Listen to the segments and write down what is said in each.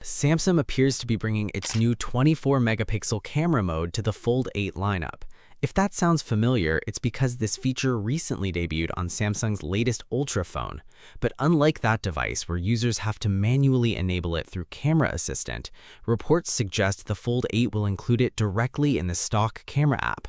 Samsung appears to be bringing its new 24-megapixel camera mode to the Fold 8 lineup. If that sounds familiar, it's because this feature recently debuted on Samsung's latest Ultra phone. But unlike that device where users have to manually enable it through Camera Assistant, reports suggest the Fold 8 will include it directly in the stock camera app.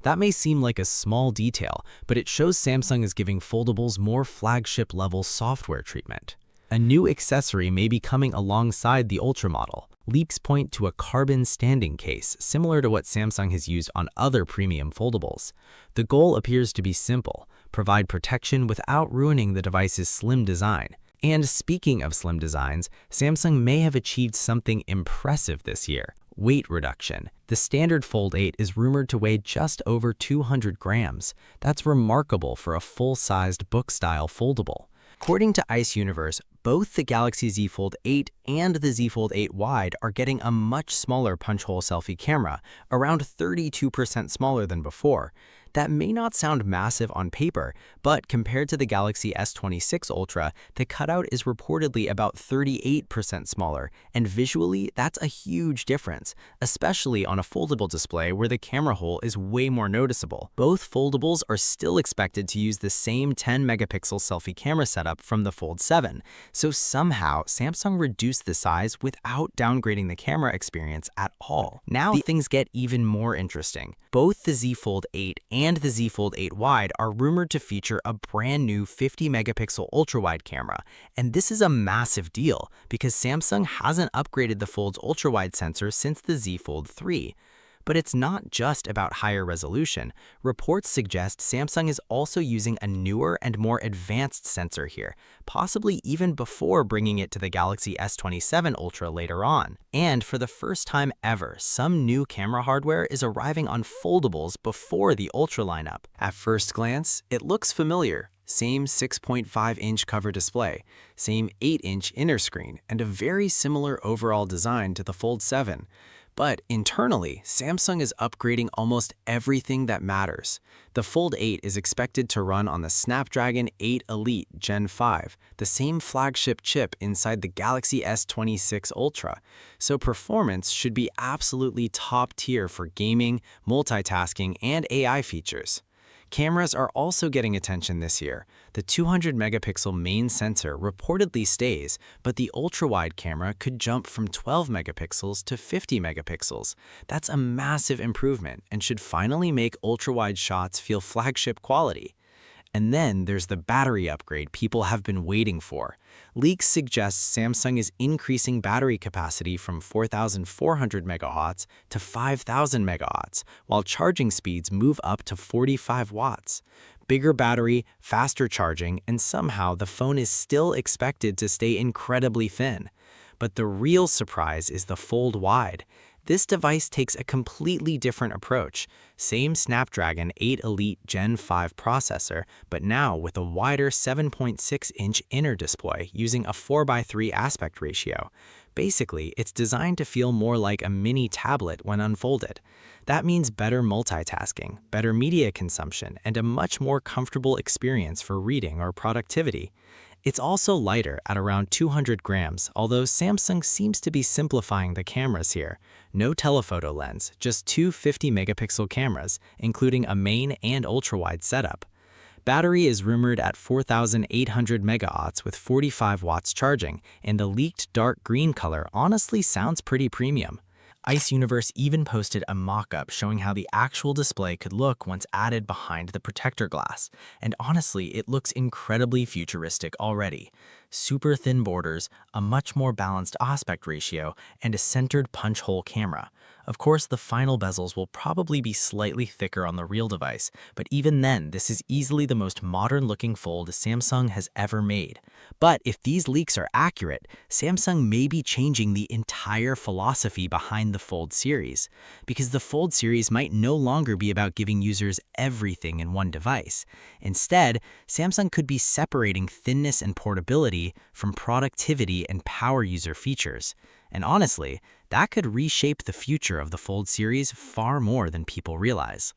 That may seem like a small detail, but it shows Samsung is giving foldables more flagship-level software treatment. A new accessory may be coming alongside the Ultra model. Leaks point to a carbon standing case, similar to what Samsung has used on other premium foldables. The goal appears to be simple: provide protection without ruining the device's slim design. And speaking of slim designs, Samsung may have achieved something impressive this year: weight reduction. The standard Fold 8 is rumored to weigh just over 200 grams. That's remarkable for a full-sized book-style foldable. According to Ice Universe, both the Galaxy Z Fold 8 and the Z Fold 8 Wide are getting a much smaller punch-hole selfie camera, around 32% smaller than before. That may not sound massive on paper, but compared to the Galaxy S26 Ultra, the cutout is reportedly about 38% smaller, and visually, that's a huge difference, especially on a foldable display where the camera hole is way more noticeable. Both foldables are still expected to use the same 10-megapixel selfie camera setup from the Fold 7, so somehow Samsung reduced the size without downgrading the camera experience at all. Now things get even more interesting. Both the Z Fold 8 and the Z Fold 8 Wide are rumored to feature a brand new 50-megapixel ultra-wide camera, and this is a massive deal because Samsung hasn't upgraded the Fold's ultra-wide sensor since the Z Fold 3. But it's not just about higher resolution. Reports suggest Samsung is also using a newer and more advanced sensor here, possibly even before bringing it to the Galaxy S27 Ultra later on. And for the first time ever, some new camera hardware is arriving on foldables before the Ultra lineup. At first glance, it looks familiar. Same 6.5-inch cover display, same 8-inch inner screen, and a very similar overall design to the Fold 7. But internally, Samsung is upgrading almost everything that matters. The Fold 8 is expected to run on the Snapdragon 8 Elite Gen 5, the same flagship chip inside the Galaxy S26 Ultra, so performance should be absolutely top tier for gaming, multitasking, and AI features. Cameras are also getting attention this year. The 200-megapixel main sensor reportedly stays, but the ultra-wide camera could jump from 12 megapixels to 50 megapixels. That's a massive improvement and should finally make ultra-wide shots feel flagship quality. And then there's the battery upgrade people have been waiting for. Leaks suggest Samsung is increasing battery capacity from 4,400 megawatts to 5,000 megawatts, while charging speeds move up to 45 watts. Bigger battery, faster charging, and somehow the phone is still expected to stay incredibly thin. But the real surprise is the Fold Wide. This device takes a completely different approach. Same Snapdragon 8 Elite Gen 5 processor, but now with a wider 7.6-inch inner display using a 4:3 aspect ratio. Basically, it's designed to feel more like a mini tablet when unfolded. That means better multitasking, better media consumption, and a much more comfortable experience for reading or productivity. It's also lighter at around 200 grams, although Samsung seems to be simplifying the cameras here. No telephoto lens, just two 50-megapixel cameras, including a main and ultra-wide setup. Battery is rumored at 4,800 megawatts with 45 watts charging, and the leaked dark green color honestly sounds pretty premium. Ice Universe even posted a mock-up showing how the actual display could look once added behind the protector glass, and honestly, it looks incredibly futuristic already. Super thin borders, a much more balanced aspect ratio, and a centered punch-hole camera. Of course, the final bezels will probably be slightly thicker on the real device, but even then, this is easily the most modern-looking fold Samsung has ever made. But if these leaks are accurate, Samsung may be changing the entire philosophy behind the Fold series, because the Fold series might no longer be about giving users everything in one device. Instead, Samsung could be separating thinness and portability from productivity and power user features. And honestly, that could reshape the future of the Fold series far more than people realize.